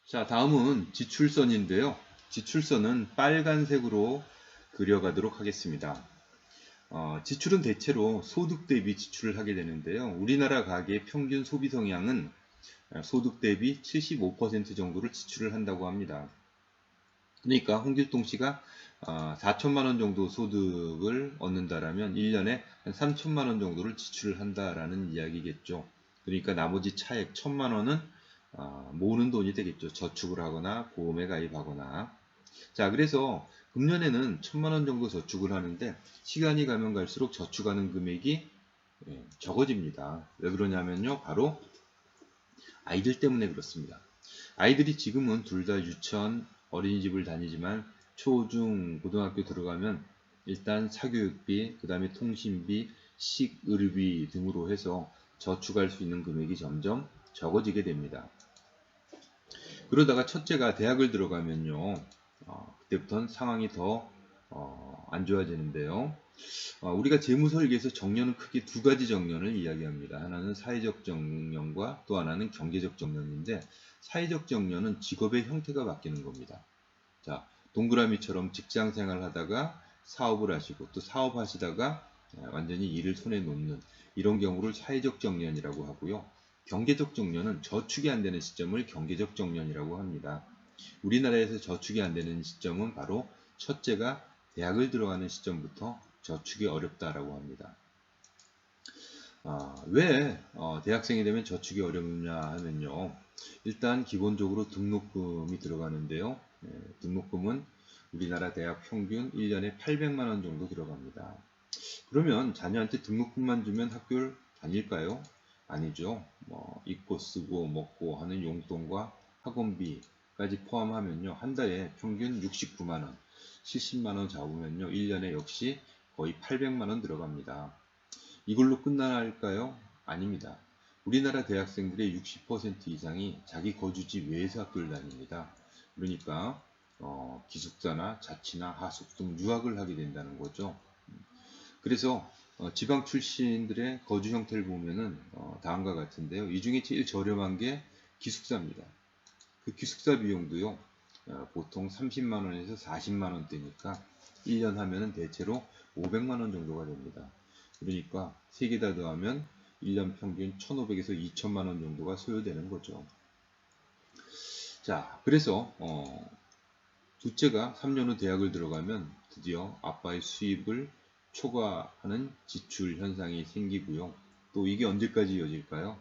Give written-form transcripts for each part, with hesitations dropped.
자, 다음은 지출선인데요. 지출선은 빨간색으로 그려가도록 하겠습니다. 지출은 대체로 소득 대비 지출을 하게 되는데요. 우리나라 가계의 평균 소비 성향은 소득 대비 75% 정도를 지출을 한다고 합니다. 그러니까 홍길동 씨가 4천만 원 정도 소득을 얻는다라면 1년에 한 3천만 원 정도를 지출을 한다라는 이야기겠죠. 그러니까 나머지 차액 1천만 원은 모으는 돈이 되겠죠. 저축을 하거나 보험에 가입하거나. 자, 그래서 금년에는 1천만 원 정도 저축을 하는데 시간이 가면 갈수록 저축하는 금액이 적어집니다. 왜 그러냐면요. 바로 아이들 때문에 그렇습니다. 아이들이 지금은 둘 다 유치원, 어린이집을 다니지만 초, 중, 고등학교 들어가면 일단 사교육비, 그 다음에 통신비, 식, 의료비 등으로 해서 저축할 수 있는 금액이 점점 적어지게 됩니다. 그러다가 첫째가 대학을 들어가면요. 그때부터는 상황이 더 안 좋아지는데요. 우리가 재무설계에서 정년은 크게 두 가지 정년을 이야기합니다. 하나는 사회적 정년과 또 하나는 경제적 정년인데 사회적 정년은 직업의 형태가 바뀌는 겁니다. 자, 동그라미처럼 직장 생활 하다가 사업을 하시고 또 사업하시다가 완전히 일을 손에 놓는 이런 경우를 사회적 정년이라고 하고요. 경제적 정년은 저축이 안 되는 시점을 경제적 정년이라고 합니다. 우리나라에서 저축이 안 되는 시점은 바로 첫째가 대학을 들어가는 시점부터 저축이 어렵다라고 합니다. 왜 대학생이 되면 저축이 어렵냐 하면요. 일단 기본적으로 등록금이 들어가는데요. 등록금은 우리나라 대학 평균 1년에 800만 원 정도 들어갑니다. 그러면 자녀한테 등록금만 주면 학교를 다닐까요? 아니죠. 입고 쓰고 먹고 하는 용돈과 학원비까지 포함하면요. 한 달에 평균 69만 원, 70만 원 잡으면요. 1년에 역시 거의 800만 원 들어갑니다. 이걸로 끝날까요? 아닙니다. 우리나라 대학생들의 60% 이상이 자기 거주지 외에서 학교를 다닙니다. 그러니까 기숙사나 자취나 하숙 등 유학을 하게 된다는 거죠. 그래서 지방 출신들의 거주 형태를 보면은 다음과 같은데요. 이 중에 제일 저렴한 게 기숙사입니다. 그 기숙사 비용도요. 보통 30만 원에서 40만 원대니까 1년 하면은 대체로 500만 원 정도가 됩니다. 그러니까 세 개 다 더하면 1년 평균 1,500에서 2천만 원 정도가 소요되는 거죠. 자, 그래서 둘째가 3년 후 대학을 들어가면 드디어 아빠의 수입을 초과하는 지출 현상이 생기고요. 또 이게 언제까지 이어질까요?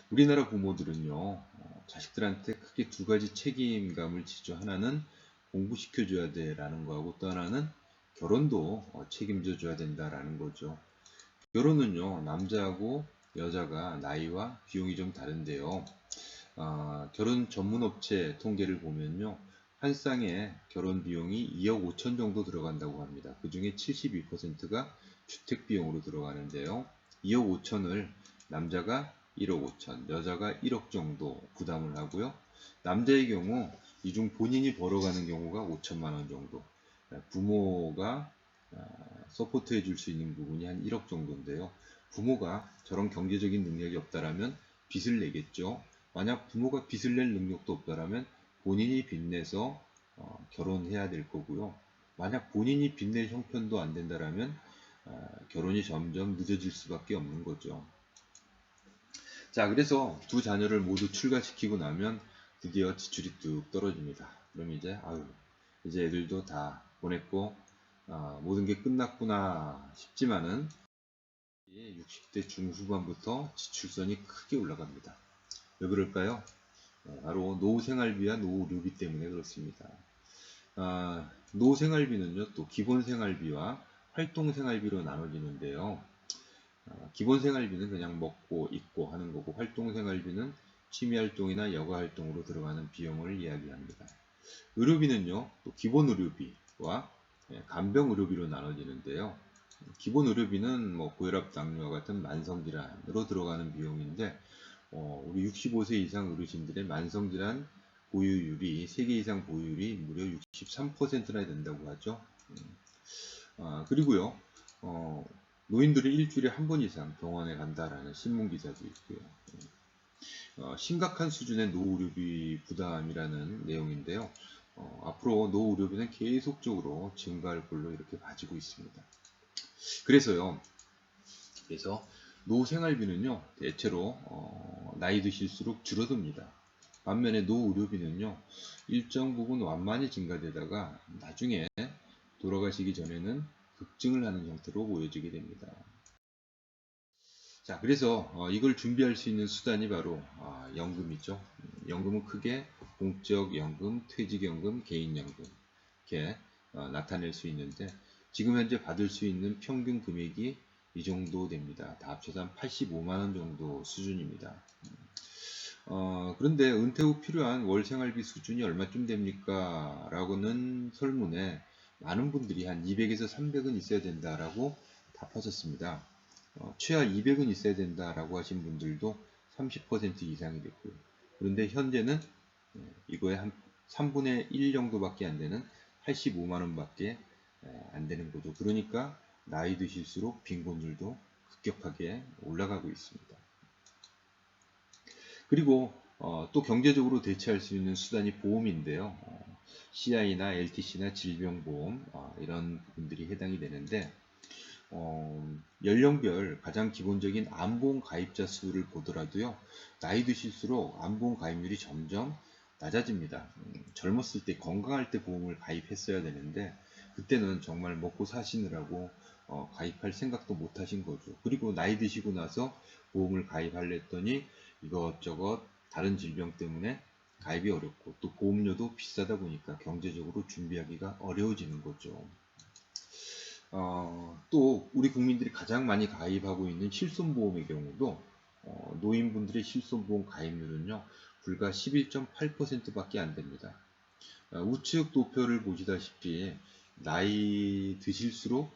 우리나라 부모들은요, 자식들한테 크게 두 가지 책임감을 지죠. 하나는 공부시켜줘야 돼라는 거하고 또 하나는 결혼도 책임져 줘야 된다라는 거죠. 결혼은요, 남자하고 여자가 나이와 비용이 좀 다른데요. 결혼 전문 업체 통계를 보면요. 한 쌍의 결혼 비용이 2억 5천 정도 들어간다고 합니다. 그 중에 72%가 주택 비용으로 들어가는데요. 2억 5천을 남자가 1억 5천, 여자가 1억 정도 부담을 하고요. 남자의 경우 이 중 본인이 벌어가는 경우가 5천만 원 정도. 부모가 서포트 해줄 수 있는 부분이 한 1억 정도인데요. 부모가 저런 경제적인 능력이 없다라면 빚을 내겠죠. 만약 부모가 빚을 낼 능력도 없다라면 본인이 빚내서 결혼해야 될 거고요. 만약 본인이 빚낼 형편도 안 된다라면 결혼이 점점 늦어질 수밖에 없는 거죠. 자, 그래서 두 자녀를 모두 출가시키고 나면 드디어 지출이 뚝 떨어집니다. 그럼 이제 애들도 다 보냈고 모든 게 끝났구나 싶지만은 60대 중후반부터 지출선이 크게 올라갑니다. 왜 그럴까요? 바로 노후생활비와 노후료비 때문에 그렇습니다. 노후생활비는요, 또 기본생활비와 활동생활비로 나눠지는데요. 기본생활비는 그냥 먹고 입고 하는 거고, 활동생활비는 취미활동이나 여가활동으로 들어가는 비용을 이야기합니다. 의료비는요, 또 기본의료비와 간병의료비로 나눠지는데요. 기본의료비는 뭐 고혈압, 당뇨와 같은 만성질환으로 들어가는 비용인데, 우리 65세 이상 어르신들의 만성질환 보유율이 세계 이상 보유율이 무려 63%나 된다고 하죠. 그리고요, 노인들이 일주일에 한 번 이상 병원에 간다라는 신문 기사도 있고요. 심각한 수준의 노후료비 부담이라는 내용인데요. 앞으로 노후료비는 계속적으로 증가할 걸로 이렇게 봐지고 있습니다. 그래서 노생활비는요, 대체로 나이 드실수록 줄어듭니다. 반면에 노의료비는요, 일정 부분 완만히 증가되다가 나중에 돌아가시기 전에는 급증을 하는 형태로 보여지게 됩니다. 자, 그래서 이걸 준비할 수 있는 수단이 바로 연금이죠. 연금은 크게 공적연금, 퇴직연금, 개인연금 이렇게 나타낼 수 있는데, 지금 현재 받을 수 있는 평균 금액이 이 정도 됩니다. 다 합쳐서 한 85만원 정도 수준입니다. 그런데 은퇴 후 필요한 월 생활비 수준이 얼마쯤 됩니까? 라고는 설문에 많은 분들이 한 200에서 300은 있어야 된다라고 답하셨습니다. 최하 200은 있어야 된다라고 하신 분들도 30% 이상이 됐고요. 그런데 현재는 이거의 한 3분의 1 정도밖에 안 되는 85만원 밖에 안 되는 거죠. 그러니까 나이 드실수록 빈곤율도 급격하게 올라가고 있습니다. 그리고 또 경제적으로 대체할 수 있는 수단이 보험인데요. CI나 LTC나 질병보험 이런 부분들이 해당이 되는데, 연령별 가장 기본적인 암보험 가입자 수를 보더라도요, 나이 드실수록 암보험 가입률이 점점 낮아집니다. 젊었을 때 건강할 때 보험을 가입했어야 되는데, 그때는 정말 먹고 사시느라고 가입할 생각도 못 하신 거죠. 그리고 나이 드시고 나서 보험을 가입하려 했더니 이것저것 다른 질병 때문에 가입이 어렵고, 또 보험료도 비싸다 보니까 경제적으로 준비하기가 어려워지는 거죠. 또 우리 국민들이 가장 많이 가입하고 있는 실손보험의 경우도 노인분들의 실손보험 가입률은요, 불과 11.8%밖에 안 됩니다. 우측 도표를 보시다시피 나이 드실수록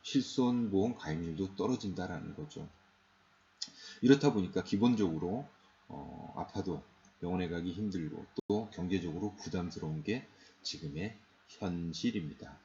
실손보험 가입률도 떨어진다라는 거죠. 이렇다 보니까 기본적으로 아파도 병원에 가기 힘들고 또 경제적으로 부담스러운 게 지금의 현실입니다.